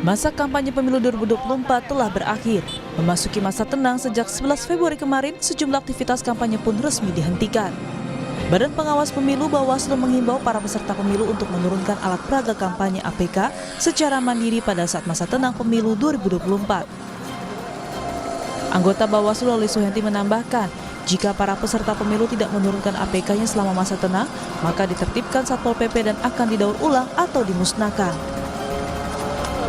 Masa kampanye pemilu 2024 telah berakhir. Memasuki masa tenang sejak 11 Februari kemarin, sejumlah aktivitas kampanye pun resmi dihentikan. Badan Pengawas Pemilu Bawaslu menghimbau para peserta pemilu untuk menurunkan alat peraga kampanye APK secara mandiri pada saat masa tenang pemilu 2024. Anggota Bawaslu Loli Suhenti menambahkan, jika para peserta pemilu tidak menurunkan APK-nya selama masa tenang, maka ditertibkan Satpol PP dan akan didaur ulang atau dimusnahkan.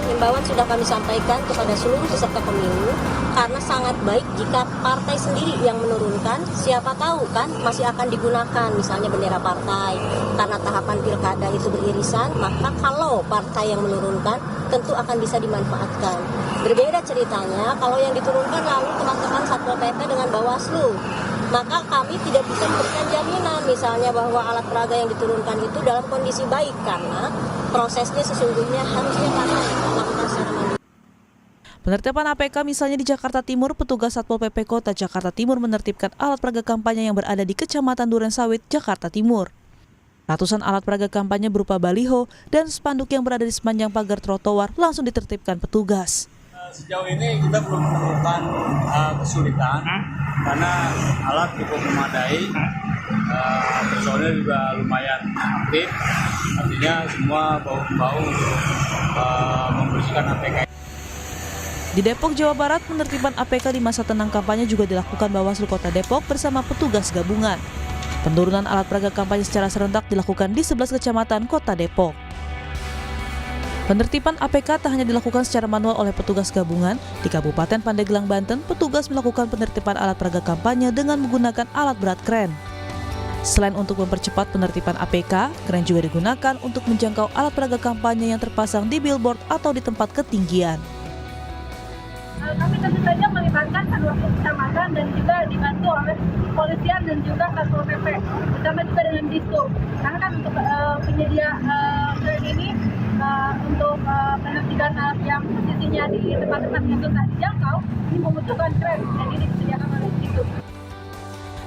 Himbauan sudah kami sampaikan kepada seluruh peserta pemilu karena sangat baik jika partai sendiri yang menurunkan, siapa tahu kan masih akan digunakan misalnya bendera partai karena tahapan pilkada itu beririsan, maka kalau partai yang menurunkan tentu akan bisa dimanfaatkan. Berbeda ceritanya kalau yang diturunkan lalu teman-teman Satpol PP dengan Bawaslu, maka kami tidak bisa memberikan jaminan misalnya bahwa alat peraga yang diturunkan itu dalam kondisi baik karena prosesnya sesungguhnya harusnya partai melakukan secara mandiri. Penertiban APK misalnya di Jakarta Timur, petugas Satpol PP Kota Jakarta Timur menertibkan alat peraga kampanye yang berada di Kecamatan Durensawit, Jakarta Timur. Ratusan alat peraga kampanye berupa baliho dan spanduk yang berada di sepanjang pagar trotoar langsung ditertibkan petugas. Sejauh ini kita belum menemukan kesulitan karena alat cukup memadai, personil juga lumayan aktif, artinya semua bahu-membahu untuk membersihkan APK. Di Depok, Jawa Barat, penertiban APK di masa tenang kampanye juga dilakukan Bawaslu Kota Depok bersama petugas gabungan. Penurunan alat peraga kampanye secara serentak dilakukan di 11 kecamatan Kota Depok. Penertiban APK tak hanya dilakukan secara manual oleh petugas gabungan. Di Kabupaten Pandeglang, Banten, petugas melakukan penertiban alat peraga kampanye dengan menggunakan alat berat kren. Selain untuk mempercepat penertiban APK, kren juga digunakan untuk menjangkau alat peraga kampanye yang terpasang di billboard atau di tempat ketinggian. Kami tentu saja melibatkan seluruh kecamatan dan juga dibantu oleh kepolisian dan juga Satpol PP, bersama juga dengan Dishub. Karena kan untuk penyedia kren ini untuk penertiban yang posisinya di tempat-tempat yang susah dijangkau, ini membutuhkan kren dan ini disediakan oleh Dishub.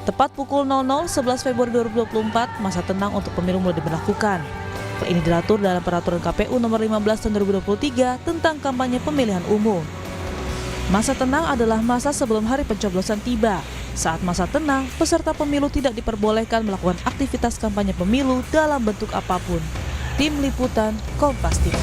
Tepat pukul 00 11 Februari 2024, masa tenang untuk pemilu mulai diberlakukan. Ini diatur dalam Peraturan KPU Nomor 15 Tahun 2023 tentang kampanye pemilihan umum. Masa tenang adalah masa sebelum hari pencoblosan tiba. Saat masa tenang, peserta pemilu tidak diperbolehkan melakukan aktivitas kampanye pemilu dalam bentuk apapun. Tim Liputan, Kompas TV.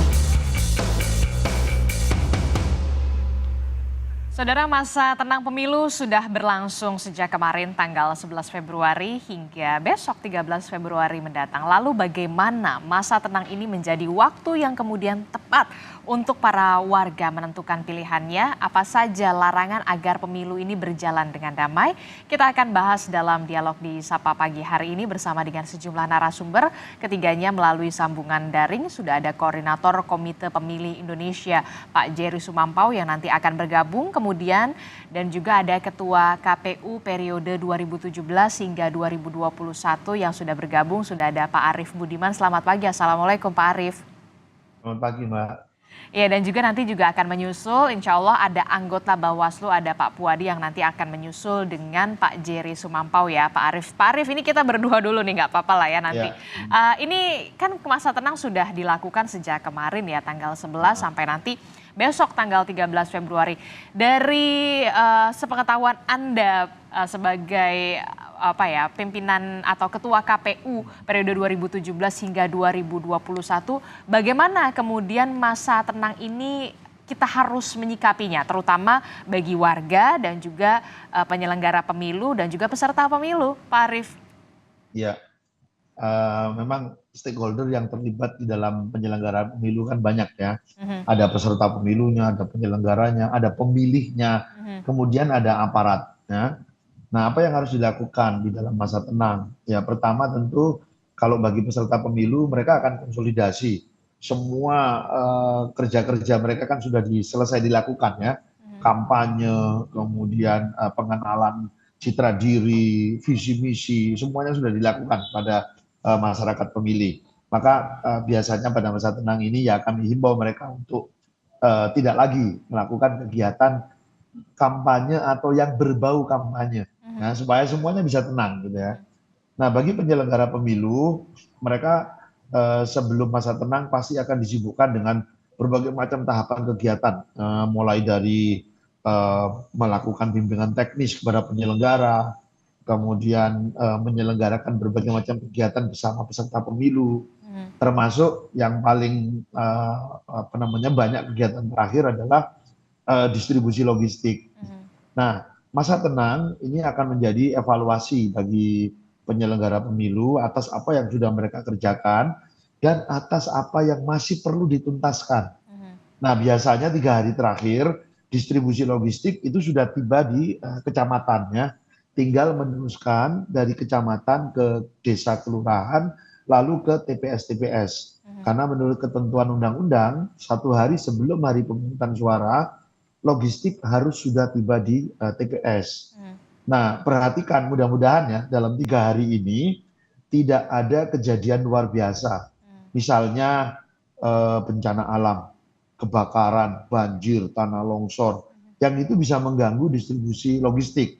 Saudara, masa tenang pemilu sudah berlangsung sejak kemarin tanggal 11 Februari hingga besok 13 Februari mendatang. Lalu bagaimana masa tenang ini menjadi waktu yang kemudian tepat untuk para warga menentukan pilihannya? Apa saja larangan agar pemilu ini berjalan dengan damai? Kita akan bahas dalam dialog di Sapa Pagi hari ini bersama dengan sejumlah narasumber. Ketiganya melalui sambungan daring sudah ada Koordinator Komite Pemilih Indonesia Pak Jerry Sumampau yang nanti akan bergabung. Kemudian dan juga ada Ketua KPU periode 2017 hingga 2021 yang sudah bergabung, sudah ada Pak Arief Budiman. Selamat pagi, Assalamualaikum Pak Arief. Selamat pagi Mbak. Ya, dan juga nanti juga akan menyusul, insya Allah ada anggota Bawaslu, ada Pak Puadi yang nanti akan menyusul dengan Pak Jerry Sumampau ya Pak Arief. Pak Arief, ini kita berdua dulu nih, nggak apa-apa lah ya nanti. Ya. Ini kan masa tenang sudah dilakukan sejak kemarin ya, tanggal 11 sampai nanti besok tanggal 13 Februari. Dari sepengetahuan Anda sebagai pimpinan atau ketua KPU periode 2017 hingga 2021, bagaimana kemudian masa tenang ini kita harus menyikapinya, terutama bagi warga dan juga penyelenggara pemilu dan juga peserta pemilu, Pak Arief? Ya, memang stakeholder yang terlibat di dalam penyelenggaraan pemilu kan banyak ya. Ada peserta pemilunya, ada penyelenggaranya, ada pemilihnya, kemudian ada aparatnya. Nah, apa yang harus dilakukan di dalam masa tenang? Ya, pertama tentu kalau bagi peserta pemilu mereka akan konsolidasi. Semua kerja-kerja mereka kan sudah selesai dilakukan ya. Kampanye, kemudian pengenalan citra diri, visi misi, semuanya sudah dilakukan pada masyarakat pemilih. Maka biasanya pada masa tenang ini ya kami himbau mereka untuk tidak lagi melakukan kegiatan kampanye atau yang berbau kampanye, nah, supaya semuanya bisa tenang gitu ya. Nah, bagi penyelenggara pemilu, mereka sebelum masa tenang pasti akan disibukkan dengan berbagai macam tahapan kegiatan, mulai dari melakukan bimbingan teknis kepada penyelenggara, kemudian menyelenggarakan berbagai macam kegiatan bersama peserta pemilu, termasuk yang paling banyak kegiatan terakhir adalah distribusi logistik. Nah, masa tenang ini akan menjadi evaluasi bagi penyelenggara pemilu atas apa yang sudah mereka kerjakan dan atas apa yang masih perlu dituntaskan. Nah, biasanya 3 hari terakhir distribusi logistik itu sudah tiba di kecamatannya, tinggal meneruskan dari kecamatan ke desa kelurahan, lalu ke TPS-TPS. Karena menurut ketentuan undang-undang, 1 hari sebelum hari pemungutan suara, logistik harus sudah tiba di TPS. Nah, perhatikan mudah-mudahan ya dalam 3 hari ini tidak ada kejadian luar biasa. Misalnya bencana alam, kebakaran, banjir, tanah longsor, yang itu bisa mengganggu distribusi logistik.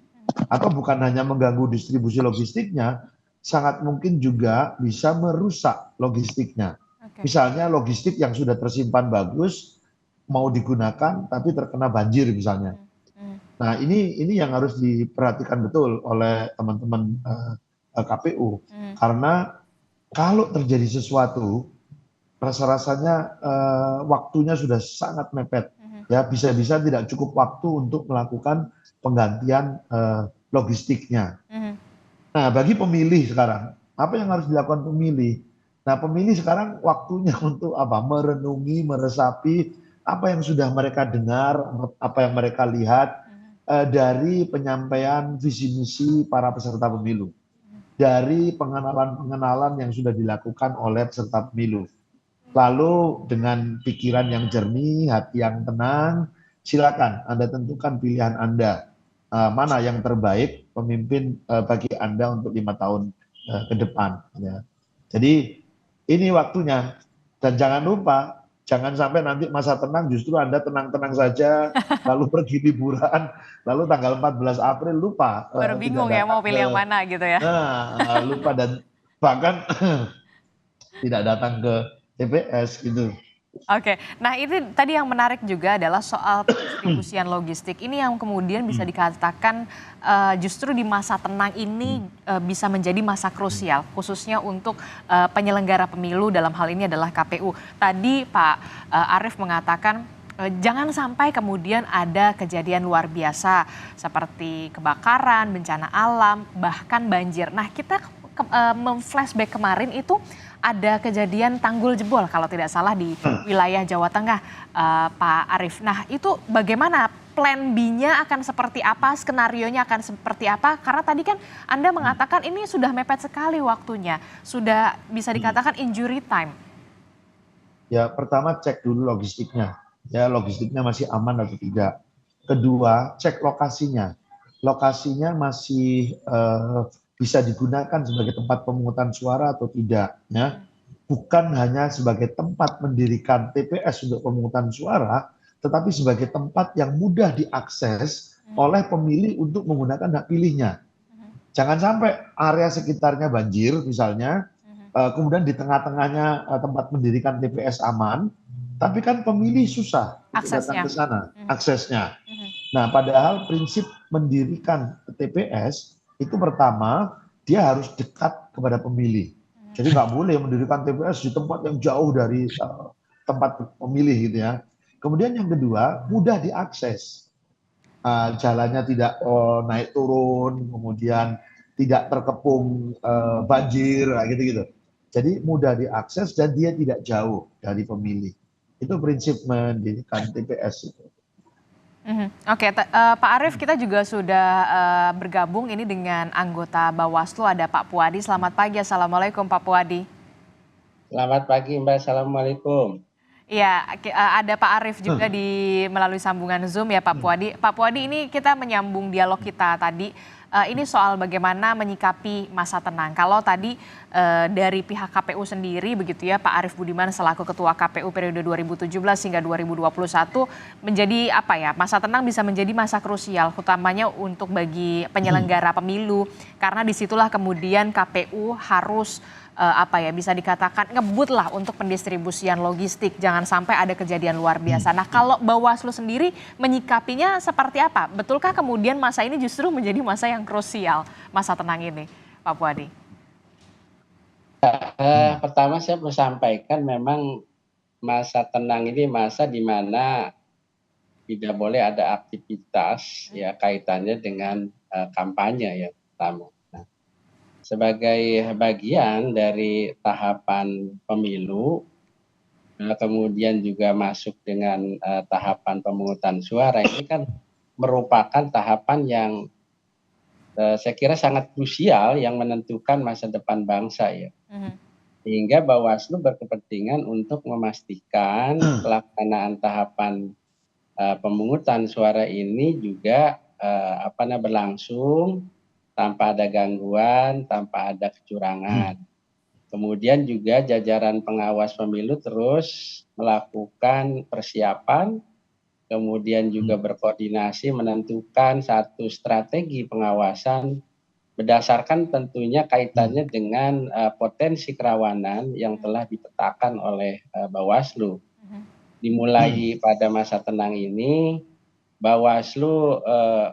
Atau bukan hanya mengganggu distribusi logistiknya, sangat mungkin juga bisa merusak logistiknya. Misalnya logistik yang sudah tersimpan bagus, mau digunakan tapi terkena banjir misalnya. Nah, ini yang harus diperhatikan betul oleh teman-teman KPU. Karena kalau terjadi sesuatu, rasa-rasanya waktunya sudah sangat mepet. Ya, bisa-bisa tidak cukup waktu untuk melakukan penggantian logistiknya. Nah, bagi pemilih sekarang, apa yang harus dilakukan pemilih? Nah, pemilih sekarang waktunya untuk apa? Merenungi, meresapi apa yang sudah mereka dengar, apa yang mereka lihat dari penyampaian visi misi para peserta pemilu, dari pengenalan-pengenalan yang sudah dilakukan oleh peserta pemilu. Lalu dengan pikiran yang jernih, hati yang tenang, silakan Anda tentukan pilihan Anda mana yang terbaik pemimpin bagi Anda untuk 5 tahun ke depan. Ya. Jadi ini waktunya, dan jangan lupa, jangan sampai nanti masa tenang justru Anda tenang-tenang saja, lalu pergi liburan, lalu tanggal 14 April lupa. Baru bingung ya mau pilih yang mana gitu ya. Nah, lupa dan bahkan tidak datang ke TPS gitu. Oke, nah ini tadi yang menarik juga adalah soal pendistribusian logistik. Ini yang kemudian bisa dikatakan justru di masa tenang ini bisa menjadi masa krusial, khususnya untuk penyelenggara pemilu, dalam hal ini adalah KPU. Tadi Pak Arief mengatakan jangan sampai kemudian ada kejadian luar biasa seperti kebakaran, bencana alam, bahkan banjir. Nah, kita memflashback kemarin itu ada kejadian tanggul jebol kalau tidak salah di wilayah Jawa Tengah, Pak Arief. Nah, itu bagaimana plan B-nya akan seperti apa, skenario-nya akan seperti apa? Karena tadi kan Anda mengatakan ini sudah mepet sekali waktunya, sudah bisa dikatakan injury time. Ya, pertama cek dulu logistiknya. Ya, logistiknya masih aman atau tidak. Kedua, cek lokasinya. Lokasinya masih bisa digunakan sebagai tempat pemungutan suara atau tidak, ya. Bukan hanya sebagai tempat mendirikan TPS untuk pemungutan suara, tetapi sebagai tempat yang mudah diakses oleh pemilih untuk menggunakan hak pilihnya. Jangan sampai area sekitarnya banjir misalnya, kemudian di tengah-tengahnya tempat mendirikan TPS aman, tapi kan pemilih susah datang ke sana, aksesnya. Nah, padahal prinsip mendirikan TPS itu pertama, dia harus dekat kepada pemilih. Jadi nggak boleh mendirikan TPS di tempat yang jauh dari tempat pemilih gitu ya. Kemudian yang kedua, mudah diakses. Jalannya tidak naik turun, kemudian tidak terkepung banjir, gitu-gitu. Jadi mudah diakses dan dia tidak jauh dari pemilih. Itu prinsip mendirikan TPS itu. Oke, Pak Arief, kita juga sudah bergabung ini dengan anggota Bawaslu, ada Pak Puadi. Selamat pagi, Assalamualaikum Pak Puadi. Selamat pagi Mbak, Assalamualaikum. Iya, ada Pak Arief juga melalui sambungan Zoom ya Pak Puadi. Pak Puadi, ini kita menyambung dialog kita tadi. Ini soal bagaimana menyikapi masa tenang. Kalau tadi dari pihak KPU sendiri begitu ya, Pak Arief Budiman selaku Ketua KPU periode 2017 hingga 2021 menjadi apa ya, masa tenang bisa menjadi masa krusial, utamanya untuk bagi penyelenggara pemilu, karena disitulah kemudian KPU harus apa ya, bisa dikatakan ngebut lah untuk pendistribusian logistik, jangan sampai ada kejadian luar biasa. Nah, kalau Bawaslu sendiri menyikapinya seperti apa? Betulkah kemudian masa ini justru menjadi masa yang krusial, masa tenang ini, Pak Puadi? Pertama saya perlu sampaikan memang masa tenang ini masa di mana tidak boleh ada aktivitas ya kaitannya dengan kampanye ya pertama. Sebagai bagian dari tahapan pemilu, kemudian juga masuk dengan tahapan pemungutan suara, ini kan merupakan tahapan yang saya kira sangat krusial yang menentukan masa depan bangsa ya. Sehingga Bawaslu berkepentingan untuk memastikan pelaksanaan tahapan pemungutan suara ini juga berlangsung tanpa ada gangguan, tanpa ada kecurangan. Kemudian juga jajaran pengawas pemilu terus melakukan persiapan, kemudian juga berkoordinasi menentukan satu strategi pengawasan berdasarkan tentunya kaitannya dengan potensi kerawanan yang telah dipetakan oleh Bawaslu. Dimulai pada masa tenang ini, Bawaslu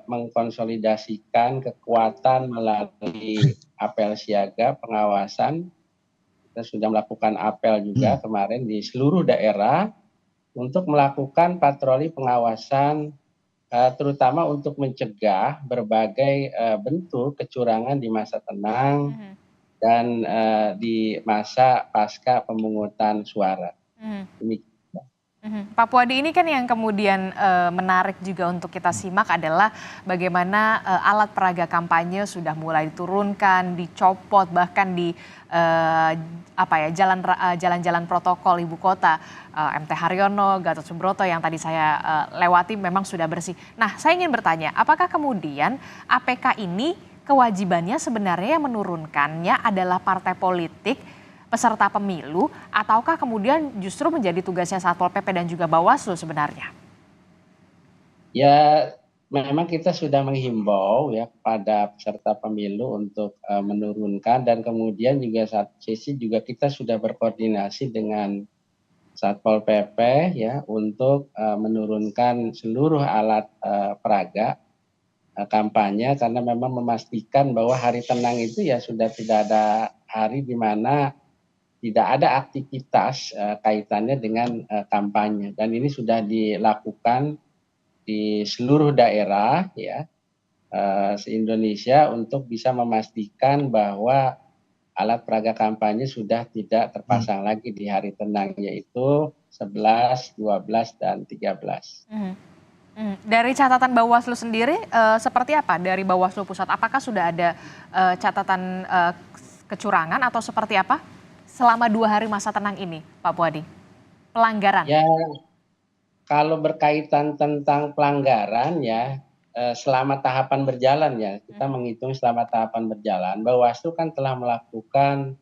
mengkonsolidasikan kekuatan melalui apel siaga pengawasan. Kita sudah melakukan apel juga kemarin di seluruh daerah untuk melakukan patroli pengawasan, terutama untuk mencegah berbagai bentuk kecurangan di masa tenang dan di masa pasca pemungutan suara. Pak Puadi, ini kan yang kemudian menarik juga untuk kita simak adalah bagaimana alat peraga kampanye sudah mulai diturunkan, dicopot, bahkan di jalan-jalan protokol ibu kota, MT Haryono, Gatot Subroto yang tadi saya lewati memang sudah bersih. Nah, saya ingin bertanya, apakah kemudian APK ini kewajibannya sebenarnya yang menurunkannya adalah partai politik peserta pemilu, ataukah kemudian justru menjadi tugasnya Satpol PP dan juga Bawaslu sebenarnya? Ya, memang kita sudah menghimbau ya kepada peserta pemilu untuk menurunkan, dan kemudian juga satu sisi juga kita sudah berkoordinasi dengan Satpol PP ya untuk menurunkan seluruh alat peraga kampanye, karena memang memastikan bahwa hari tenang itu ya sudah tidak ada hari di mana tidak ada aktivitas kaitannya dengan kampanye, dan ini sudah dilakukan di seluruh daerah ya se-Indonesia untuk bisa memastikan bahwa alat peraga kampanye sudah tidak terpasang lagi di hari tenang, yaitu 11, 12, dan 13. Dari catatan Bawaslu sendiri seperti apa dari Bawaslu Pusat? Apakah sudah ada catatan kecurangan atau seperti apa selama 2 hari masa tenang ini, Pak Puadi? Pelanggaran? Ya, kalau berkaitan tentang pelanggaran ya, selama tahapan berjalan ya, kita menghitung selama tahapan berjalan, Bawaslu kan telah melakukan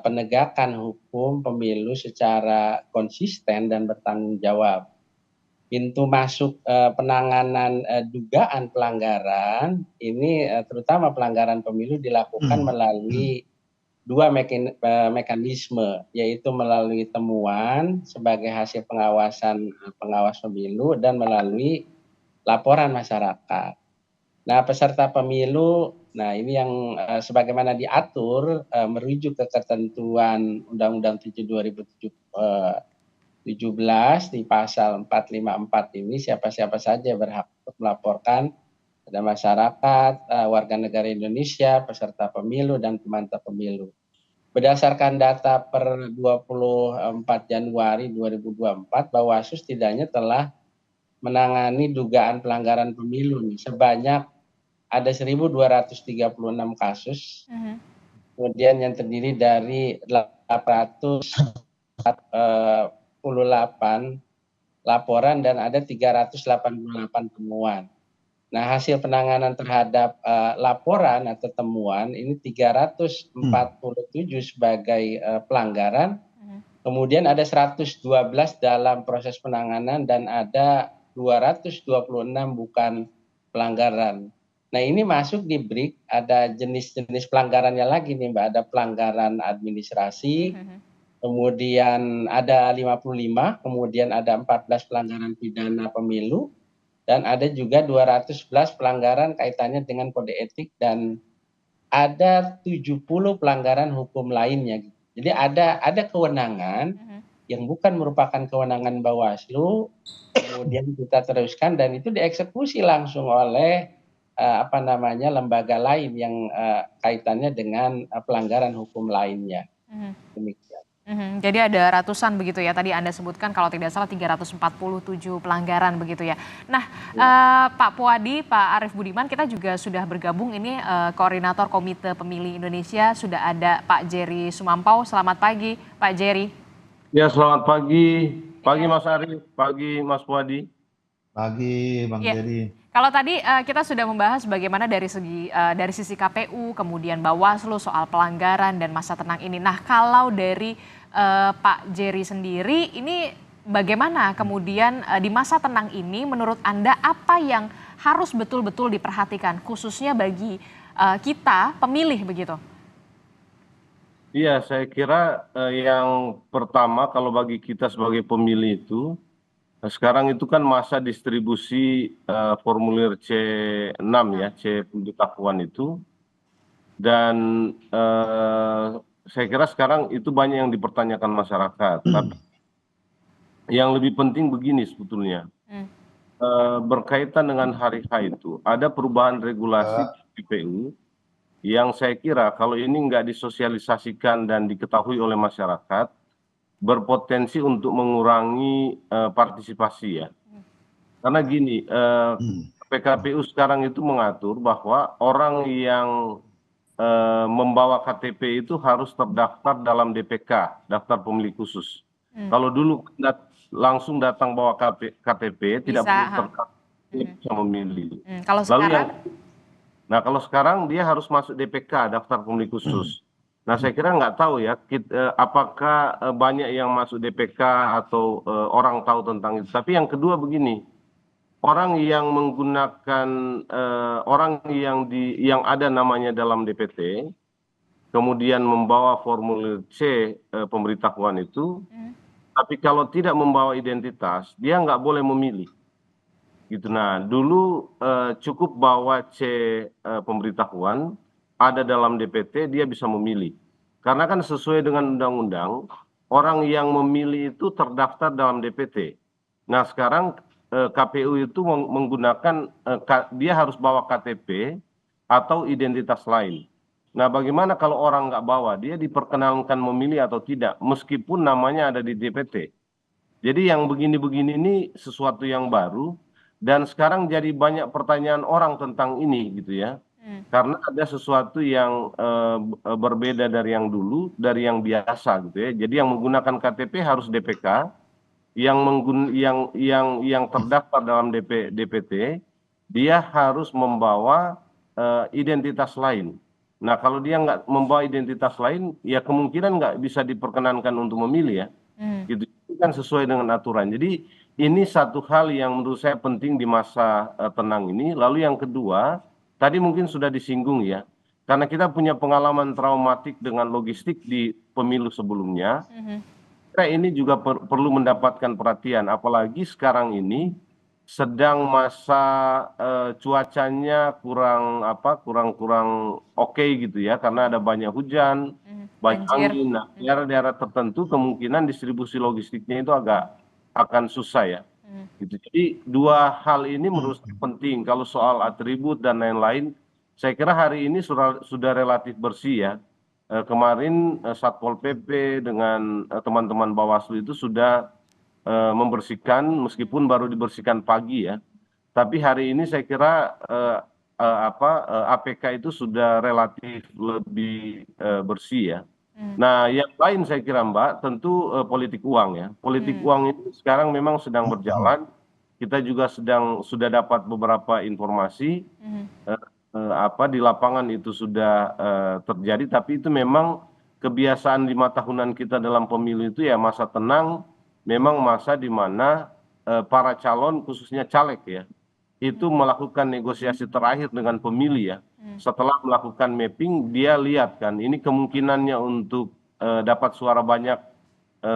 penegakan hukum pemilu secara konsisten dan bertanggung jawab. Pintu masuk penanganan dugaan pelanggaran ini, terutama pelanggaran pemilu, dilakukan melalui 2 mekanisme, yaitu melalui temuan sebagai hasil pengawasan pengawas pemilu dan melalui laporan masyarakat. Nah, peserta pemilu, nah ini yang sebagaimana diatur merujuk ke ketentuan Undang-Undang 7 2017 di pasal 454 ini, siapa-siapa saja berhak untuk melaporkan pada masyarakat, warga negara Indonesia, peserta pemilu, dan pemantau pemilu. Berdasarkan data per 24 Januari 2024, Bawaslu setidaknya telah menangani dugaan pelanggaran pemilu sebanyak ada 1.236 kasus, kemudian yang terdiri dari 848 laporan dan ada 388 temuan. Nah, hasil penanganan terhadap laporan atau temuan ini 347 sebagai pelanggaran, kemudian ada 112 dalam proses penanganan dan ada 226 bukan pelanggaran. Nah, ini masuk di BRIK, ada jenis-jenis pelanggarannya lagi nih, Mbak. Ada pelanggaran administrasi, kemudian ada 55, kemudian ada 14 pelanggaran pidana pemilu, dan ada juga 211 pelanggaran kaitannya dengan kode etik, dan ada 70 pelanggaran hukum lainnya. Jadi ada kewenangan yang bukan merupakan kewenangan Bawaslu, kemudian kita teruskan dan itu dieksekusi langsung oleh lembaga lain yang kaitannya dengan pelanggaran hukum lainnya. Demikian. Jadi ada ratusan begitu ya, tadi Anda sebutkan kalau tidak salah 347 pelanggaran begitu ya. Nah, Pak Puadi, Pak Arief Budiman, kita juga sudah bergabung ini Koordinator Komite Pemilih Indonesia, sudah ada Pak Jerry Sumampau. Selamat pagi Pak Jerry. Ya, selamat pagi. Pagi Mas Arief, pagi Mas Puadi. Pagi Bang Ya. Jerry. Kalau tadi kita sudah membahas bagaimana dari sisi KPU, kemudian Bawaslu soal pelanggaran dan masa tenang ini. Nah, kalau dari Pak Jerry sendiri, ini bagaimana kemudian di masa tenang ini menurut Anda apa yang harus betul-betul diperhatikan, khususnya bagi kita pemilih begitu? Iya, saya kira yang pertama kalau bagi kita sebagai pemilih itu, sekarang itu kan masa distribusi formulir C6 ya, C pemberitahuan itu. Dan saya kira sekarang itu banyak yang dipertanyakan masyarakat. Tapi yang lebih penting begini sebetulnya. Berkaitan dengan hari H itu, ada perubahan regulasi KPU yang saya kira kalau ini nggak disosialisasikan dan diketahui oleh masyarakat, berpotensi untuk mengurangi partisipasi ya. Karena gini, PKPU sekarang itu mengatur bahwa orang yang membawa KTP itu harus terdaftar dalam DPK, daftar pemilih khusus. Kalau dulu langsung datang bawa KTP, tidak perlu terdaftar, bisa memilih. Kalau sekarang? Kalau sekarang dia harus masuk DPK, daftar pemilih khusus. Nah, saya kira nggak tahu ya, apakah banyak yang masuk DPK atau orang tahu tentang itu. Tapi yang kedua begini, orang yang menggunakan orang yang ada namanya dalam DPT, kemudian membawa formulir C pemberitahuan itu, tapi kalau tidak membawa identitas, dia nggak boleh memilih. Gitu. Nah, dulu cukup bawa C pemberitahuan, ada dalam DPT, dia bisa memilih. Karena kan sesuai dengan undang-undang, orang yang memilih itu terdaftar dalam DPT. Nah, sekarang KPU itu menggunakan, dia harus bawa KTP atau identitas lain. Nah, bagaimana kalau orang nggak bawa? Dia diperkenankan memilih atau tidak, meskipun namanya ada di DPT. Jadi yang begini-begini ini sesuatu yang baru, dan sekarang jadi banyak pertanyaan orang tentang ini gitu ya. Karena ada sesuatu yang berbeda dari yang dulu, dari yang biasa gitu ya. Jadi yang menggunakan KTP harus DPK, yang terdaftar dalam DPT, dia harus membawa identitas lain. Nah, kalau dia nggak membawa identitas lain, ya kemungkinan nggak bisa diperkenankan untuk memilih ya. Gitu. Itu kan sesuai dengan aturan. Jadi ini satu hal yang menurut saya penting di masa tenang ini. Lalu yang kedua, tadi mungkin sudah disinggung ya, karena kita punya pengalaman traumatik dengan logistik di pemilu sebelumnya. Ini juga perlu mendapatkan perhatian, apalagi sekarang ini sedang masa cuacanya kurang oke gitu ya, karena ada banyak hujan, banyak angin. Nah, daerah-daerah tertentu kemungkinan distribusi logistiknya itu akan susah ya. Gitu. Jadi dua hal ini menurut saya penting. Kalau soal atribut dan lain-lain, saya kira hari ini sudah relatif bersih ya. Kemarin Satpol PP dengan teman-teman Bawaslu itu sudah membersihkan, meskipun baru dibersihkan pagi ya. Tapi hari ini saya kira APK itu sudah relatif lebih bersih ya. Nah, yang lain saya kira Mbak, tentu politik uang ya. Politik uang itu sekarang memang sedang berjalan. Kita juga sudah dapat beberapa informasi di lapangan itu sudah terjadi. Tapi itu memang kebiasaan 5 tahunan kita dalam pemilu itu ya, masa tenang memang masa di mana para calon khususnya caleg ya, itu melakukan negosiasi terakhir dengan pemilih ya. Setelah melakukan mapping, dia lihat kan ini kemungkinannya untuk dapat suara banyak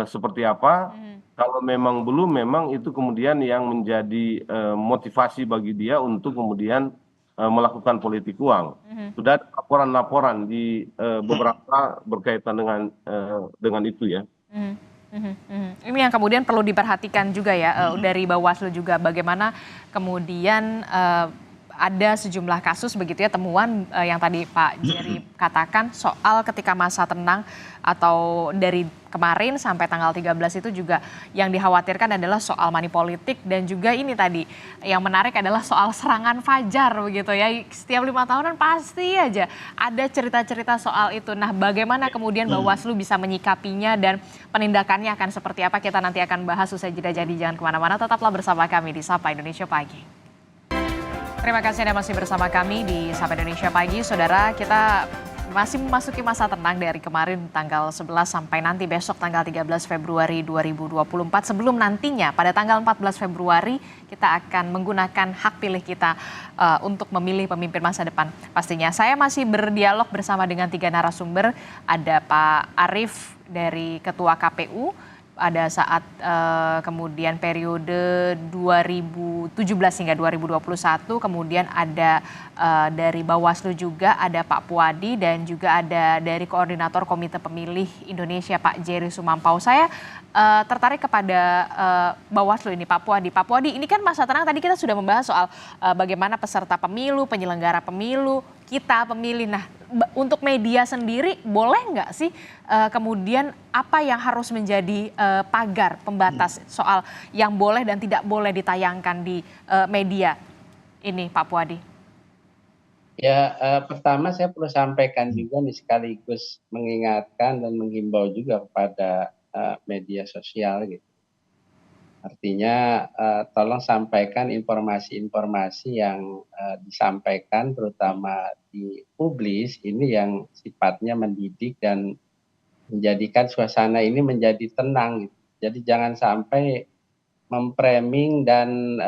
seperti apa. Kalau memang belum, memang itu kemudian yang menjadi motivasi bagi dia untuk kemudian melakukan politik uang. Sudah ada laporan-laporan di beberapa berkaitan dengan itu ya. Ini yang kemudian perlu diperhatikan juga ya dari Bawaslu juga, bagaimana kemudian ada sejumlah kasus begitu ya, temuan yang tadi Pak Jerry katakan soal ketika masa tenang atau dari kemarin sampai tanggal 13 itu juga yang dikhawatirkan adalah soal money politik, dan juga ini tadi yang menarik adalah soal serangan fajar begitu ya. Setiap 5 tahunan pasti aja ada cerita-cerita soal itu. Nah, bagaimana kemudian Bawaslu bisa menyikapinya dan penindakannya akan seperti apa, kita nanti akan bahas usai jeda. Jadi jangan kemana-mana, tetaplah bersama kami di Sapa Indonesia Pagi. Terima kasih Anda masih bersama kami di Sapa Indonesia Pagi. Saudara, kita masih memasuki masa tenang dari kemarin tanggal 11 sampai nanti besok tanggal 13 Februari 2024. Sebelum nantinya pada tanggal 14 Februari kita akan menggunakan hak pilih kita untuk memilih pemimpin masa depan. Pastinya saya masih berdialog bersama dengan 3 narasumber. Ada Pak Arief dari Ketua KPU. Pada saat kemudian periode 2017 hingga 2021, kemudian ada dari Bawaslu juga ada Pak Puadi, dan juga ada dari Koordinator Komite Pemilih Indonesia Pak Jerry Sumampau. Saya tertarik kepada Bawaslu ini, Pak Puadi. Pak Puadi, ini kan masa tenang, tadi kita sudah membahas soal bagaimana peserta pemilu, penyelenggara pemilu, kita pemilih. Nah, untuk media sendiri boleh nggak sih kemudian apa yang harus menjadi pagar pembatas soal yang boleh dan tidak boleh ditayangkan di media ini, Pak Puadi? Ya, pertama saya perlu sampaikan juga nih, sekaligus mengingatkan dan menghimbau juga kepada media sosial gitu. Artinya tolong sampaikan informasi-informasi yang disampaikan terutama di publis ini yang sifatnya mendidik dan menjadikan suasana ini menjadi tenang gitu. Jadi jangan sampai memframing dan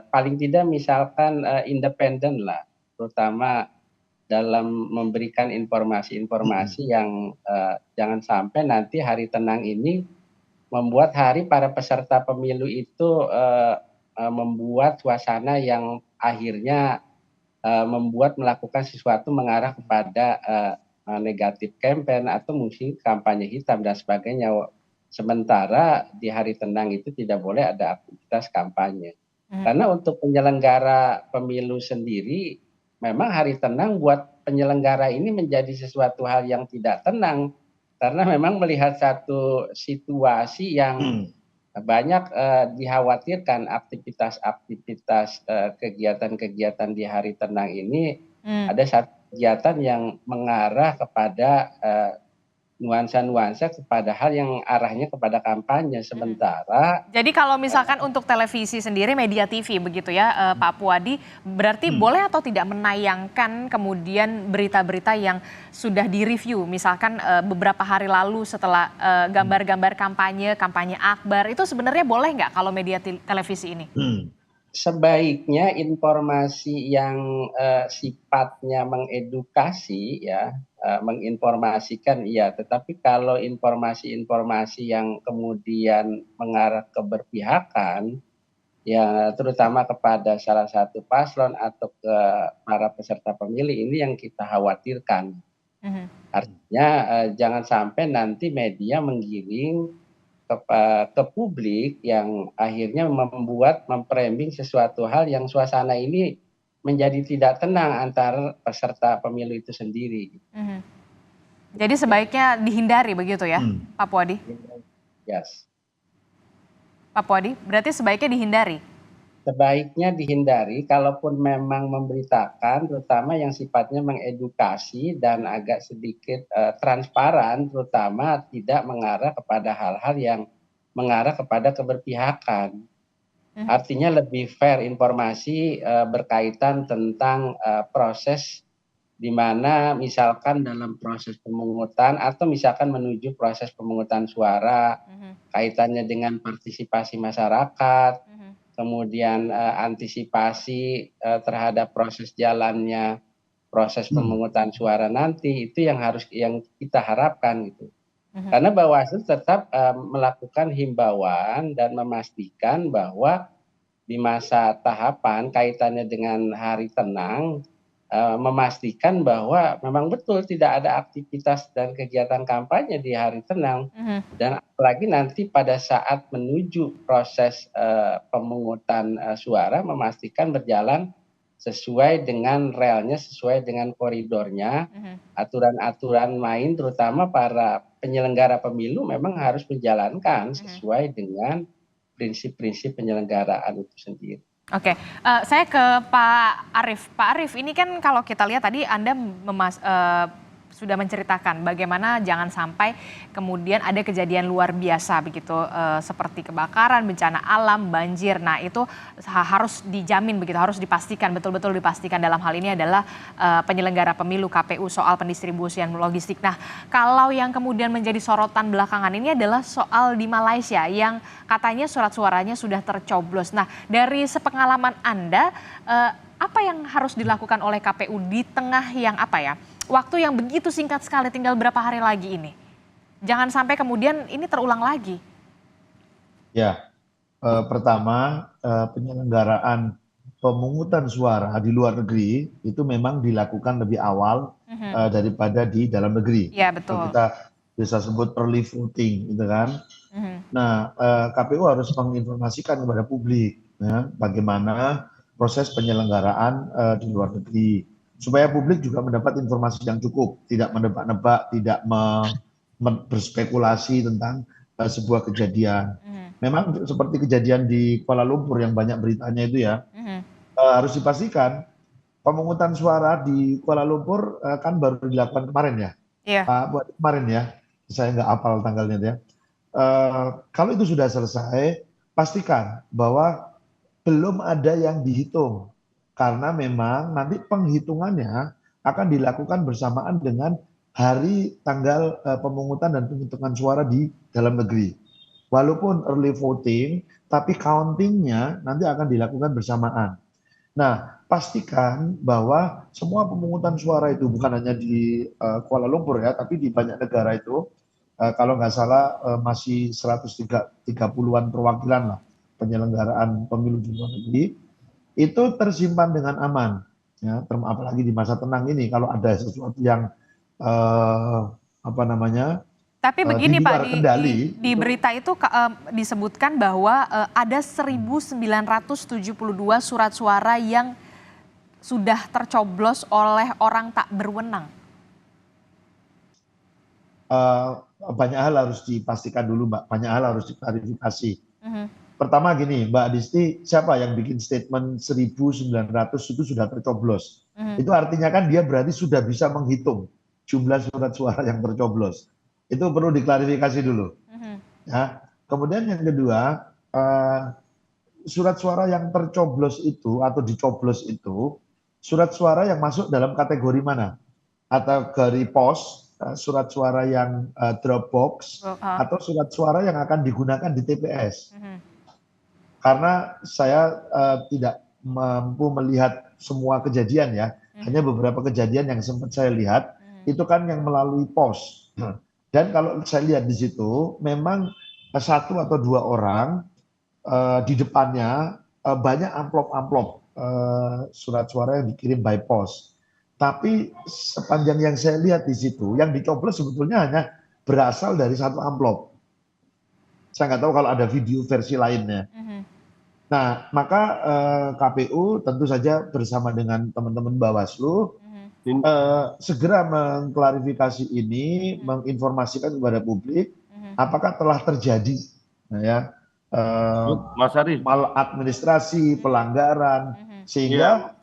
paling tidak misalkan independen lah, terutama dalam memberikan informasi-informasi yang jangan sampai nanti hari tenang ini membuat hari para peserta pemilu itu membuat suasana yang akhirnya membuat melakukan sesuatu mengarah kepada negatif campaign atau mungkin kampanye hitam dan sebagainya. Sementara di hari tenang itu tidak boleh ada aktivitas kampanye. Karena untuk penyelenggara pemilu sendiri, memang hari tenang buat penyelenggara ini menjadi sesuatu hal yang tidak tenang. Karena memang melihat satu situasi yang banyak dikhawatirkan aktivitas-aktivitas kegiatan-kegiatan di hari tenang ini ada satu kegiatan yang mengarah kepada nuansa-nuansa kepada hal yang arahnya kepada kampanye. Sementara jadi kalau misalkan untuk televisi sendiri, media TV begitu ya Pak Puadi, berarti boleh atau tidak menayangkan kemudian berita-berita yang sudah direview, misalkan beberapa hari lalu setelah gambar-gambar kampanye akbar, itu sebenarnya boleh nggak kalau media televisi ini? Sebaiknya informasi yang sifatnya mengedukasi ya, menginformasikan iya, tetapi kalau informasi-informasi yang kemudian mengarah ke berpihakan ya, terutama kepada salah satu paslon atau ke para peserta pemilih, ini yang kita khawatirkan. Artinya jangan sampai nanti media menggiring ke publik yang akhirnya memframing sesuatu hal yang suasana ini menjadi tidak tenang antar peserta pemilu itu sendiri. Jadi sebaiknya dihindari begitu ya, Pak Puadi? Yes. Pak Puadi, berarti sebaiknya dihindari? Sebaiknya dihindari, kalaupun memang memberitakan, terutama yang sifatnya mengedukasi dan agak sedikit transparan, terutama tidak mengarah kepada hal-hal yang mengarah kepada keberpihakan. Artinya lebih fair informasi berkaitan tentang proses di mana misalkan dalam proses pemungutan atau misalkan menuju proses pemungutan suara, kaitannya dengan partisipasi masyarakat, kemudian antisipasi terhadap proses jalannya proses pemungutan suara nanti, itu yang kita harapkan gitu. Karena Bawaslu tetap melakukan himbauan dan memastikan bahwa di masa tahapan kaitannya dengan hari tenang, memastikan bahwa memang betul tidak ada aktivitas dan kegiatan kampanye di hari tenang, dan apalagi nanti pada saat menuju proses pemungutan suara, memastikan berjalan sesuai dengan relnya, sesuai dengan koridornya, aturan-aturan main terutama para penyelenggara pemilu memang harus menjalankan sesuai dengan prinsip-prinsip penyelenggaraan itu sendiri. Oke, saya ke Pak Arief. Pak Arief, ini kan kalau kita lihat tadi Anda sudah menceritakan bagaimana jangan sampai kemudian ada kejadian luar biasa begitu, seperti kebakaran, bencana alam, banjir. Nah itu harus dijamin begitu, harus dipastikan, betul-betul dipastikan dalam hal ini adalah penyelenggara pemilu KPU soal pendistribusian logistik. Nah kalau yang kemudian menjadi sorotan belakangan ini adalah soal di Malaysia yang katanya surat suaranya sudah tercoblos. Nah dari sepengalaman Anda, apa yang harus dilakukan oleh KPU di tengah yang waktu yang begitu singkat sekali, tinggal berapa hari lagi ini? Jangan sampai kemudian ini terulang lagi. Ya, pertama penyelenggaraan pemungutan suara di luar negeri itu memang dilakukan lebih awal daripada di dalam negeri. Ya betul. Kita bisa sebut early voting, gitu kan. Nah, KPU harus menginformasikan kepada publik ya, bagaimana proses penyelenggaraan di luar negeri. Supaya publik juga mendapat informasi yang cukup, tidak menebak-nebak, tidak berspekulasi tentang sebuah kejadian. Memang seperti kejadian di Kuala Lumpur yang banyak beritanya itu ya, harus dipastikan pemungutan suara di Kuala Lumpur kan baru dilakukan kemarin ya, buat kemarin ya, saya nggak hafal tanggalnya ya. Kalau itu sudah selesai, pastikan bahwa belum ada yang dihitung. Karena memang nanti penghitungannya akan dilakukan bersamaan dengan hari tanggal pemungutan dan penghitungan suara di dalam negeri. Walaupun early voting, tapi countingnya nanti akan dilakukan bersamaan. Nah, pastikan bahwa semua pemungutan suara itu bukan hanya di Kuala Lumpur ya, tapi di banyak negara itu, kalau nggak salah masih 130-an perwakilan lah penyelenggaraan pemilu di luar negeri, itu tersimpan dengan aman, ya, apalagi di masa tenang ini kalau ada sesuatu yang Tapi begini Pak, di itu, berita itu disebutkan bahwa ada 1.972 surat suara yang sudah tercoblos oleh orang tak berwenang. Banyak hal harus dipastikan dulu Mbak, banyak hal harus diklarifikasi. Pertama gini, Mbak Disti, siapa yang bikin statement 1.900 itu sudah tercoblos? Itu artinya kan dia berarti sudah bisa menghitung jumlah surat suara yang tercoblos. Itu perlu diklarifikasi dulu. Ya. Kemudian yang kedua, surat suara yang tercoblos itu atau dicoblos itu, surat suara yang masuk dalam kategori mana? Atau dari pos, surat suara yang drop box, atau surat suara yang akan digunakan di TPS. Karena saya tidak mampu melihat semua kejadian ya, hanya beberapa kejadian yang sempat saya lihat, itu kan yang melalui pos. Dan kalau saya lihat di situ, memang 1 atau 2 orang di depannya banyak amplop-amplop surat suara yang dikirim by post. Tapi sepanjang yang saya lihat di situ, yang dicoblos sebetulnya hanya berasal dari 1 amplop. Saya nggak tahu kalau ada video versi lainnya. Nah, maka KPU tentu saja bersama dengan teman-teman Bawaslu segera mengklarifikasi ini, menginformasikan kepada publik apakah telah terjadi maladministrasi, pelanggaran, sehingga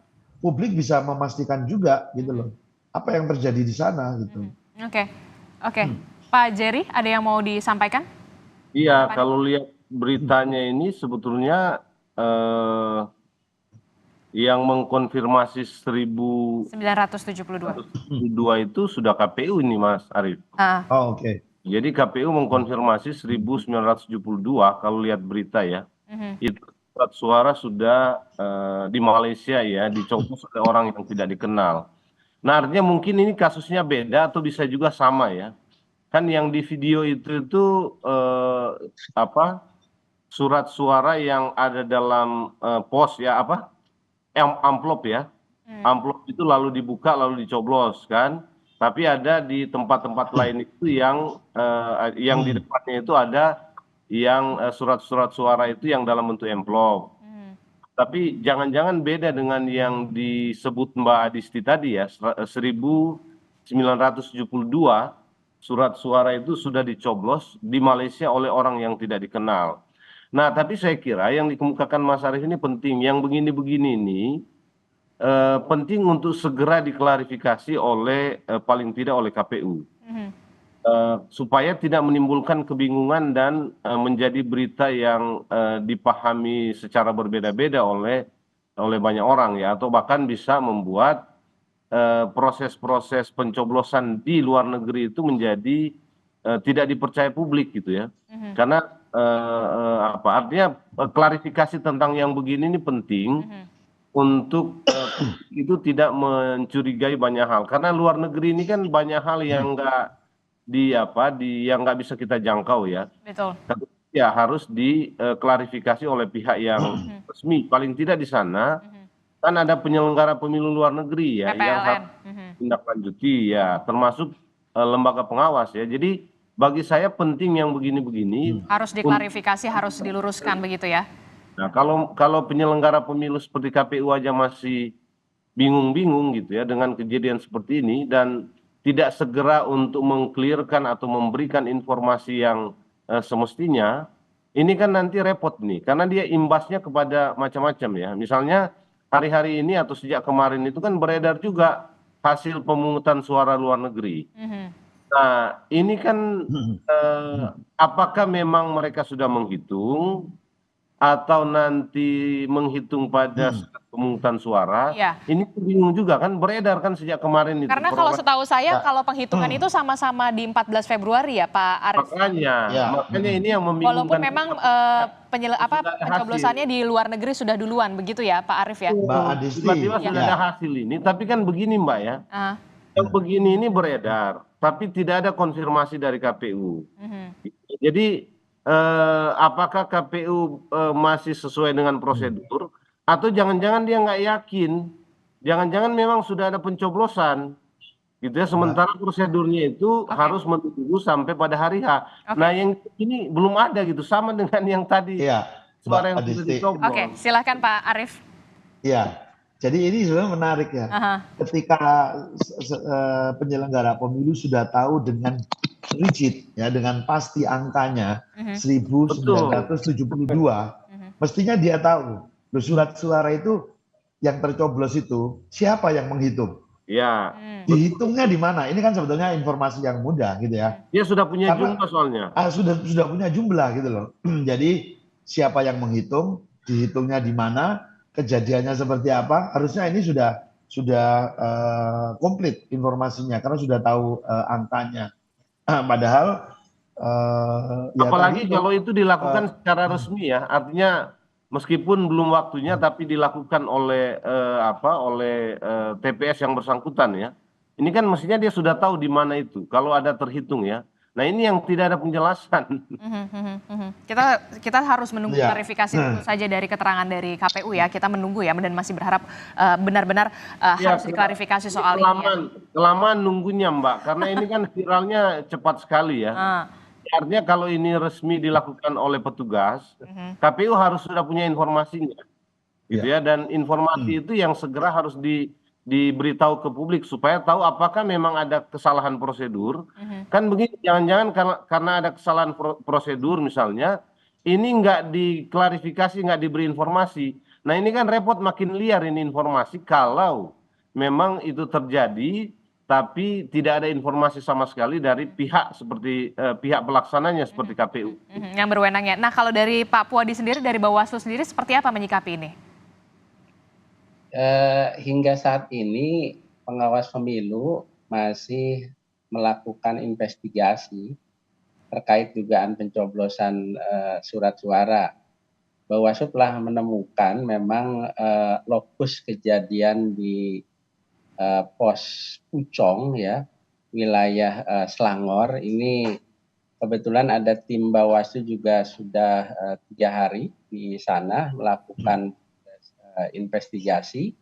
publik bisa memastikan juga gitu loh apa yang terjadi di sana gitu. Oke. Pak Jerry, ada yang mau disampaikan? Iya, kalau lihat beritanya ini sebetulnya yang mengkonfirmasi 1.972 itu sudah KPU ini Mas Arief. Oke. Jadi KPU mengkonfirmasi 1.972 kalau lihat berita ya. surat suara sudah di Malaysia ya, dicoblos oleh orang yang tidak dikenal. Nah, artinya mungkin ini kasusnya beda atau bisa juga sama ya. Kan yang di video itu apa, surat suara yang ada dalam pos ya, apa, amplop ya. Amplop itu lalu dibuka lalu dicoblos kan. Tapi ada di tempat-tempat lain itu yang di depannya itu ada yang surat-surat suara itu yang dalam bentuk amplop. Tapi jangan-jangan beda dengan yang disebut Mbak Adisti tadi ya, 1972 surat suara itu sudah dicoblos di Malaysia oleh orang yang tidak dikenal. Nah, tapi saya kira yang dikemukakan Mas Arief ini penting. Yang begini-begini ini penting untuk segera diklarifikasi oleh paling tidak oleh KPU. Supaya tidak menimbulkan kebingungan dan menjadi berita yang dipahami secara berbeda-beda oleh banyak orang ya, atau bahkan bisa membuat proses-proses pencoblosan di luar negeri itu menjadi tidak dipercaya publik gitu ya. Karena artinya klarifikasi tentang yang begini ini penting untuk itu tidak mencurigai banyak hal. Karena luar negeri ini kan banyak hal yang yang nggak bisa kita jangkau ya. Betul. Tapi ya harus diklarifikasi oleh pihak yang resmi. Paling tidak di sana kan ada penyelenggara pemilu luar negeri ya yang harus tindak lanjuti ya, termasuk lembaga pengawas ya. Jadi bagi saya penting yang begini-begini Harus diklarifikasi, harus diluruskan begitu ya. Nah, kalau penyelenggara pemilu seperti KPU aja masih bingung-bingung gitu ya dengan kejadian seperti ini dan tidak segera untuk mengklirkan atau memberikan informasi yang semestinya, ini kan nanti repot nih, karena dia imbasnya kepada macam-macam ya. Misalnya hari-hari ini atau sejak kemarin itu kan beredar juga hasil pemungutan suara luar negeri. Nah, ini kan apakah memang mereka sudah menghitung atau nanti menghitung pada saat pemungutan suara? Iya. Ini bingung juga kan, beredar kan sejak kemarin itu. Karena kalau setahu saya kalau penghitungan itu sama-sama di 14 Februari ya Pak Arief. Makanya ini yang membingungkan. Walaupun memang pencoblosannya di luar negeri sudah duluan begitu ya Pak Arief ya. Mbak Adisti. Tiba-tiba sudah ada hasil ini, tapi kan begini Mbak ya. Yang begini ini beredar, tapi tidak ada konfirmasi dari KPU. Jadi apakah KPU masih sesuai dengan prosedur atau jangan-jangan dia nggak yakin, jangan-jangan memang sudah ada pencoblosan gitu ya, sementara prosedurnya itu harus menunggu sampai pada hari H. Nah, yang ini belum ada gitu, sama dengan yang tadi suara yang sudah dicoblos. Oke, silakan Pak Arief. Iya, jadi ini sebenarnya menarik ya. Ketika penyelenggara pemilu sudah tahu dengan rigid ya, dengan pasti angkanya 1972, mestinya dia tahu surat suara itu yang tercoblos itu siapa yang menghitung. Ya. Dihitungnya di mana? Ini kan sebetulnya informasi yang mudah gitu ya. Dia sudah punya jumlah soalnya. Sudah punya jumlah gitu loh. Jadi siapa yang menghitung, dihitungnya di mana, kejadiannya seperti apa, harusnya ini sudah komplit informasinya karena sudah tahu angkanya. Padahal apalagi kalau itu dilakukan secara resmi ya, artinya meskipun belum waktunya tapi dilakukan oleh TPS yang bersangkutan ya. Ini kan mestinya dia sudah tahu di mana itu kalau ada terhitung ya. Nah, ini yang tidak ada penjelasan. Kita harus menunggu klarifikasi tentu saja dari keterangan dari KPU ya. Kita menunggu ya dan masih berharap benar-benar harus diklarifikasi soal ini. Kelamaan nunggunya Mbak, karena ini kan viralnya cepat sekali ya. Artinya kalau ini resmi dilakukan oleh petugas, KPU harus sudah punya informasinya, gitu ya. Dan informasi itu yang segera harus diberitahu ke publik supaya tahu apakah memang ada kesalahan prosedur. Kan begini, jangan-jangan karena ada kesalahan prosedur misalnya, ini nggak diklarifikasi, nggak diberi informasi. Nah, ini kan repot, makin liar ini informasi kalau memang itu terjadi tapi tidak ada informasi sama sekali dari pihak seperti pihak pelaksananya seperti KPU. Yang berwenangnya. Nah, kalau dari Pak Puadi sendiri, dari Bawaslu sendiri seperti apa menyikapi ini? Hingga saat ini pengawas pemilu masih melakukan investigasi terkait dugaan pencoblosan surat suara Bawaslu telah menemukan memang lokus kejadian di pos Pucong ya, wilayah Selangor. Ini kebetulan ada tim Bawaslu juga sudah 3 hari di sana melakukan investigasi,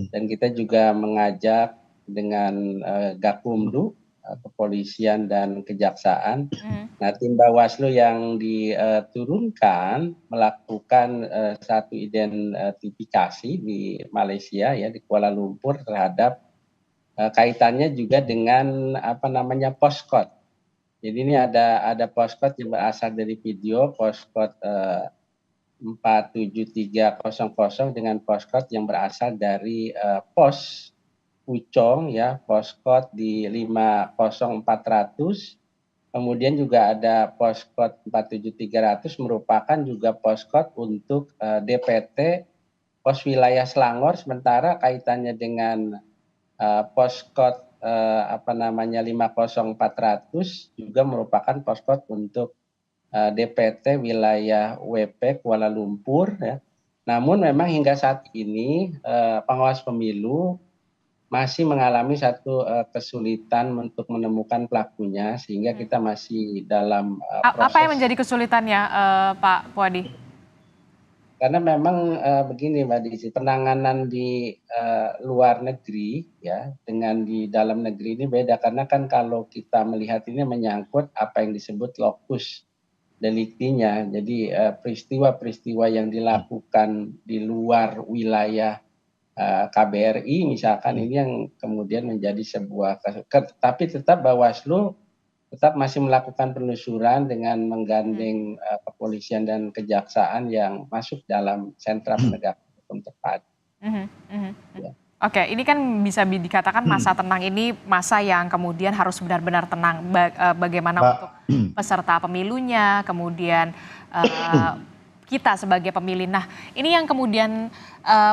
dan kita juga mengajak dengan Gakumdu, kepolisian dan kejaksaan. Nah, tim Bawaslu yang diturunkan melakukan satu identifikasi di Malaysia ya, di Kuala Lumpur terhadap kaitannya juga dengan postcode. Jadi ini ada postcode yang berasal dari video, postcode 47300 dengan postcode yang berasal dari pos Pucong ya, postcode di 50400. Kemudian juga ada postcode 47300 merupakan juga postcode untuk DPT pos wilayah Selangor, sementara kaitannya dengan postcode 50400 juga merupakan postcode untuk DPT wilayah WP Kuala Lumpur ya. Namun memang hingga saat ini pengawas pemilu masih mengalami satu kesulitan untuk menemukan pelakunya, sehingga kita masih dalam proses. Apa yang menjadi kesulitannya, Pak Puadi? Karena memang begini Mbak Desi, penanganan di luar negeri ya dengan di dalam negeri ini beda, karena kan kalau kita melihat ini menyangkut apa yang disebut lokus deliktinya. Jadi peristiwa-peristiwa yang dilakukan di luar wilayah KBRI misalkan, ini yang kemudian menjadi sebuah tapi tetap Bawaslu tetap masih melakukan penelusuran dengan menggandeng kepolisian dan kejaksaan yang masuk dalam sentra penegakan hukum tepat. Ya. Oke, ini kan bisa dikatakan masa tenang ini masa yang kemudian harus benar-benar tenang. Bagaimana untuk peserta pemilunya, kemudian kita sebagai pemilih. Nah, ini yang kemudian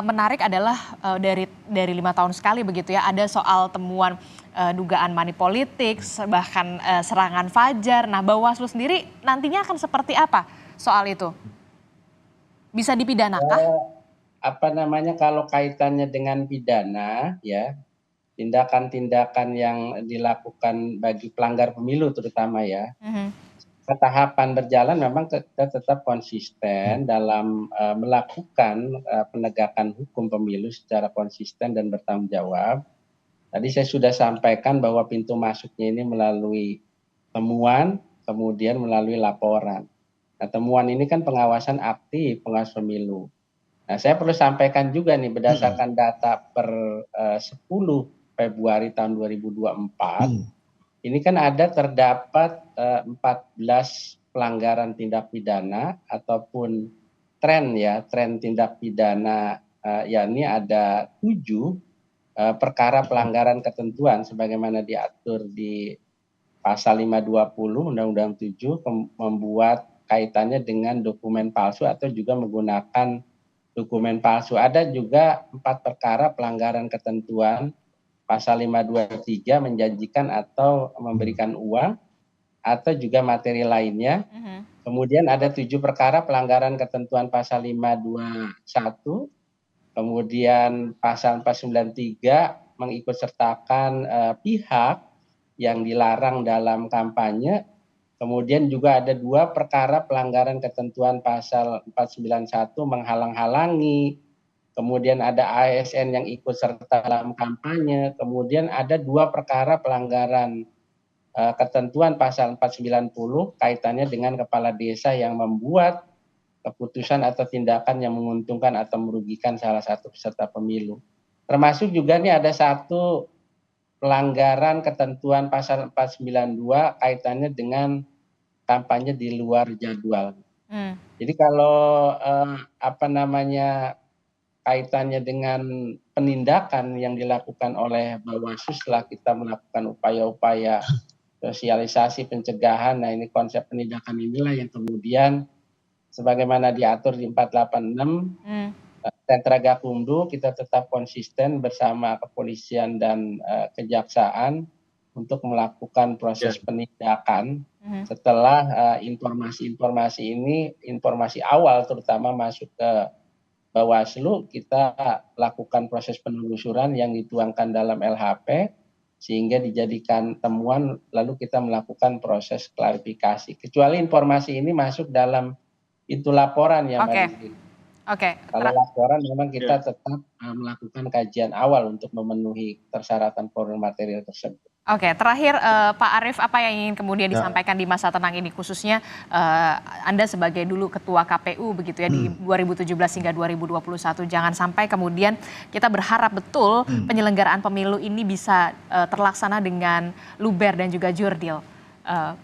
menarik adalah dari 5 tahun sekali begitu ya, ada soal temuan dugaan money politik, bahkan serangan Fajar. Nah, Bawaslu sendiri nantinya akan seperti apa soal itu? Bisa dipidanakah? Kalau kaitannya dengan pidana ya, tindakan-tindakan yang dilakukan bagi pelanggar pemilu terutama ya. Tahapan berjalan memang kita tetap konsisten dalam melakukan penegakan hukum pemilu secara konsisten dan bertanggung jawab. Tadi saya sudah sampaikan bahwa pintu masuknya ini melalui temuan, kemudian melalui laporan. Nah, temuan ini kan pengawasan aktif pengawas pemilu. Nah, saya perlu sampaikan juga nih berdasarkan data per 10 Februari tahun 2024. Ini kan terdapat 14 pelanggaran tindak pidana ataupun tren tindak pidana, yakni ada 7 perkara pelanggaran ketentuan sebagaimana diatur di pasal 520 Undang-Undang 7, membuat kaitannya dengan dokumen palsu atau juga menggunakan dokumen palsu. Ada juga 4 perkara pelanggaran ketentuan pasal 523 menjanjikan atau memberikan uang atau juga materi lainnya. Kemudian ada 7 perkara pelanggaran ketentuan pasal 521, kemudian pasal 493 mengikutsertakan pihak yang dilarang dalam kampanye. Kemudian juga ada 2 perkara pelanggaran ketentuan pasal 491 menghalang-halangi. Kemudian ada ASN yang ikut serta dalam kampanye. Kemudian ada 2 perkara pelanggaran ketentuan pasal 490 kaitannya dengan kepala desa yang membuat keputusan atau tindakan yang menguntungkan atau merugikan salah satu peserta pemilu. Termasuk juga nih ada 1 pelanggaran ketentuan pasal 492 kaitannya dengan kampanye di luar jadwal. Jadi kalau kaitannya dengan penindakan yang dilakukan oleh Bawaslu setelah kita melakukan upaya-upaya sosialisasi pencegahan, nah ini konsep penindakan inilah yang kemudian sebagaimana diatur di 486 Sentra Gakumdu, kita tetap konsisten bersama kepolisian dan kejaksaan untuk melakukan proses penindakan setelah informasi-informasi ini, informasi awal terutama masuk ke Bawaslu, kita lakukan proses penelusuran yang dituangkan dalam LHP sehingga dijadikan temuan, lalu kita melakukan proses klarifikasi. Kecuali informasi ini masuk dalam itu laporan ya, Mbak Rizky. Oke. Kalau laporan memang kita tetap melakukan kajian awal untuk memenuhi persyaratan formal material tersebut. Oke, terakhir Pak Arief, apa yang ingin kemudian disampaikan di masa tenang ini, khususnya Anda sebagai dulu Ketua KPU begitu ya di 2017 hingga 2021, jangan sampai kemudian kita berharap betul penyelenggaraan pemilu ini bisa terlaksana dengan luber dan juga jurdil,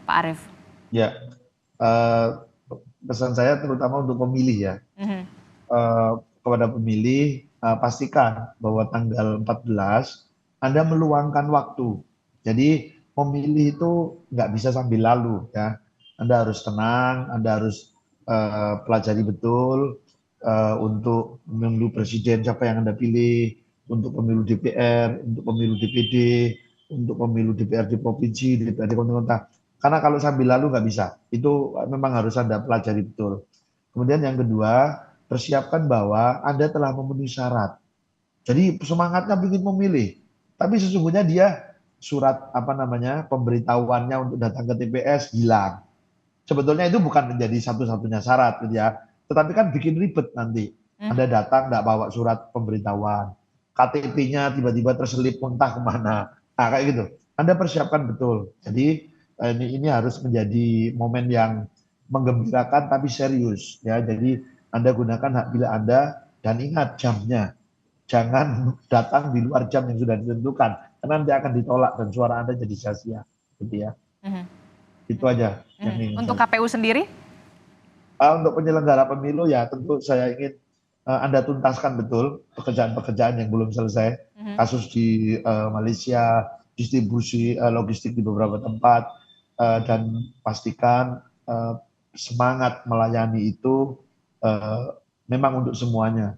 Pak Arief. Ya, pesan saya terutama untuk pemilih ya, kepada pemilih pastikan bahwa tanggal 14 Anda meluangkan waktu. Jadi memilih itu nggak bisa sambil lalu ya. Anda harus tenang, Anda harus pelajari betul untuk pemilu presiden siapa yang Anda pilih, untuk pemilu DPR, untuk pemilu DPD, untuk pemilu DPRD provinsi, DPRD kota. Karena kalau sambil lalu nggak bisa. Itu memang harus Anda pelajari betul. Kemudian yang kedua, persiapkan bahwa Anda telah memenuhi syarat. Jadi semangatnya ingin memilih, tapi sesungguhnya dia surat pemberitahuannya untuk datang ke TPS hilang. Sebetulnya itu bukan menjadi satu-satunya syarat gitu ya, tetapi kan bikin ribet nanti. Anda datang nggak bawa surat pemberitahuan, KTP-nya tiba-tiba terselip entah kemana, nah kayak gitu. Anda persiapkan betul. Jadi ini harus menjadi momen yang menggembirakan tapi serius ya. Jadi Anda gunakan hak pilih Anda dan ingat jamnya. Jangan datang di luar jam yang sudah ditentukan, karena nanti akan ditolak dan suara Anda jadi sia-sia, gitu ya. Itu aja yang ingin. Untuk KPU sendiri? Untuk penyelenggara pemilu ya tentu saya ingin Anda tuntaskan betul pekerjaan-pekerjaan yang belum selesai, kasus di Malaysia, distribusi logistik di beberapa tempat, dan pastikan semangat melayani itu memang untuk semuanya.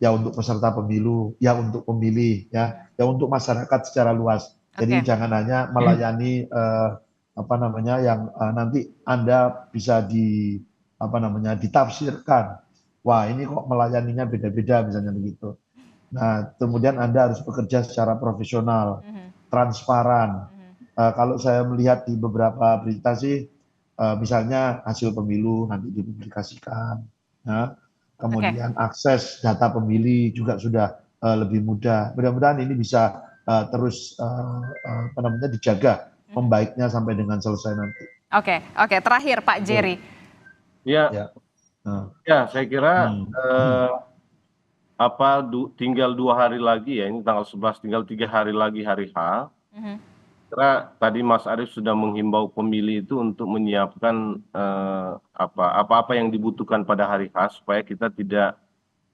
Ya untuk peserta pemilu, ya untuk pemilih, ya untuk masyarakat secara luas. Jadi jangan hanya melayani yang nanti Anda bisa ditafsirkan. Wah, ini kok melayaninya beda-beda misalnya begitu. Nah, kemudian Anda harus bekerja secara profesional, transparan. Kalau saya melihat di beberapa berita sih, misalnya hasil pemilu nanti dipublikasikan. Ya. Kemudian akses data pemilih juga sudah lebih mudah. Mudah-mudahan ini bisa terus dijaga membaiknya sampai dengan selesai nanti. Oke. Terakhir Pak Jerry. Ya, saya kira tinggal 2 hari lagi ya, ini tanggal 11, tinggal 3 hari lagi hari H. Karena tadi Mas Arief sudah menghimbau pemilih itu untuk menyiapkan apa-apa yang dibutuhkan pada hari H supaya kita tidak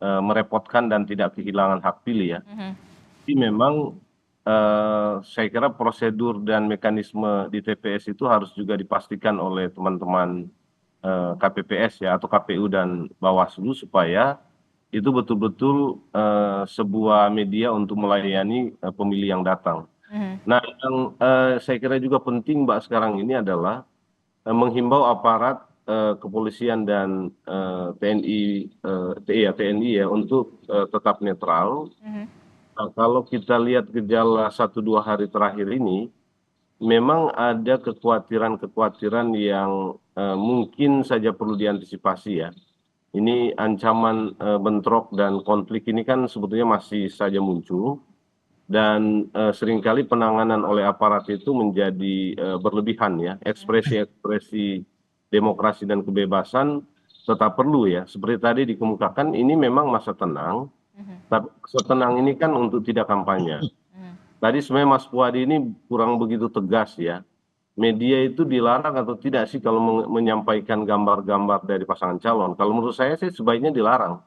merepotkan dan tidak kehilangan hak pilih ya. Jadi memang saya kira prosedur dan mekanisme di TPS itu harus juga dipastikan oleh teman-teman KPPS ya atau KPU dan Bawaslu supaya itu betul-betul sebuah media untuk melayani pemilih yang datang. Nah, yang saya kira juga penting Mbak sekarang ini adalah menghimbau aparat kepolisian dan TNI ya untuk tetap netral. Nah, kalau kita lihat gejala 1-2 hari terakhir ini, memang ada kekhawatiran yang mungkin saja perlu diantisipasi ya. Ini ancaman bentrok dan konflik ini kan sebetulnya masih saja muncul. Dan seringkali penanganan oleh aparat itu menjadi berlebihan ya. Ekspresi demokrasi dan kebebasan tetap perlu ya. Seperti tadi dikemukakan ini memang masa tenang, tapi masa tenang ini kan untuk tidak kampanye. Tadi sebenarnya Mas Puadi ini kurang begitu tegas ya. Media itu dilarang atau tidak sih kalau menyampaikan gambar-gambar dari pasangan calon? Kalau menurut saya sih sebaiknya dilarang.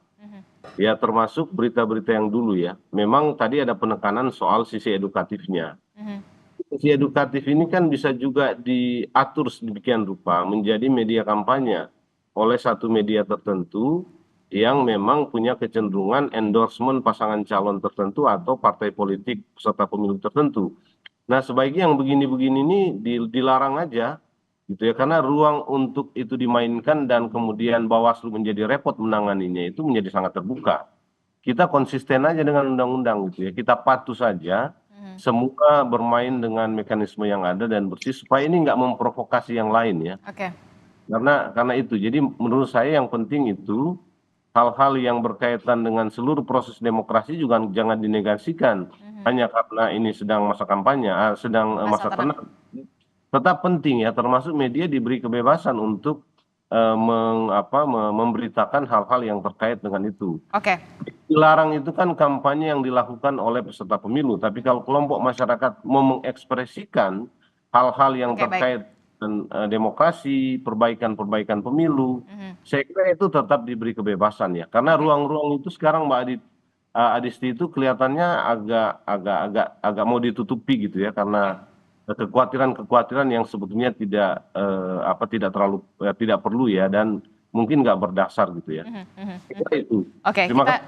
Ya termasuk berita-berita yang dulu ya. Memang tadi ada penekanan soal sisi edukatifnya. Sisi edukatif ini kan bisa juga diatur sedemikian rupa menjadi media kampanye oleh satu media tertentu yang memang punya kecenderungan endorsement pasangan calon tertentu atau partai politik peserta pemilu tertentu. Nah, sebaiknya yang begini-begini ini dilarang aja gitu ya, karena ruang untuk itu dimainkan dan kemudian Bawaslu menjadi repot menanganinya itu menjadi sangat terbuka. Kita konsisten aja dengan undang-undang gitu ya, kita patuh saja, semua bermain dengan mekanisme yang ada dan bersih supaya ini nggak memprovokasi yang lain ya. Oke. Karena itu, jadi menurut saya yang penting itu hal-hal yang berkaitan dengan seluruh proses demokrasi juga jangan dinegasikan hanya karena ini sedang masa kampanye, sedang masa tenang. Tetap penting ya, termasuk media diberi kebebasan untuk memberitakan hal-hal yang terkait dengan itu. Oke. Dilarang itu kan kampanye yang dilakukan oleh peserta pemilu, tapi kalau kelompok masyarakat mau mengekspresikan hal-hal yang Oke, baik. terkait dengan demokrasi, perbaikan pemilu, saya kira itu tetap diberi kebebasan ya, karena ruang-ruang itu sekarang Mbak Adisti itu kelihatannya agak mau ditutupi gitu ya, karena kekhawatiran yang sebetulnya tidak tidak perlu ya, dan mungkin nggak berdasar gitu ya. Saya kira itu. Oke, Terima kasih.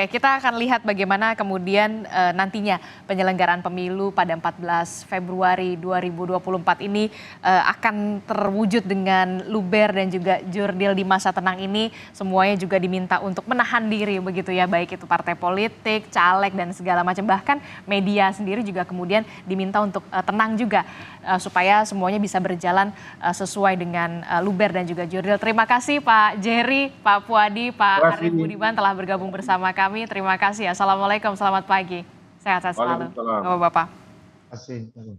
kita akan lihat bagaimana kemudian nantinya penyelenggaraan pemilu pada 14 Februari 2024 ini akan terwujud dengan luber dan juga jurdil di masa tenang ini. Semuanya juga diminta untuk menahan diri begitu ya, baik itu partai politik, caleg dan segala macam. Bahkan media sendiri juga kemudian diminta untuk tenang juga supaya semuanya bisa berjalan sesuai dengan luber dan juga jurdil. Terima kasih Pak Jerry, Pak Puadi, Pak Arief Budiman telah bergabung bersama kami. Terima kasih. Assalamualaikum, selamat pagi. Sehat-sehat selalu. Waalaikumsalam. Bapak-bapak. Terima kasih.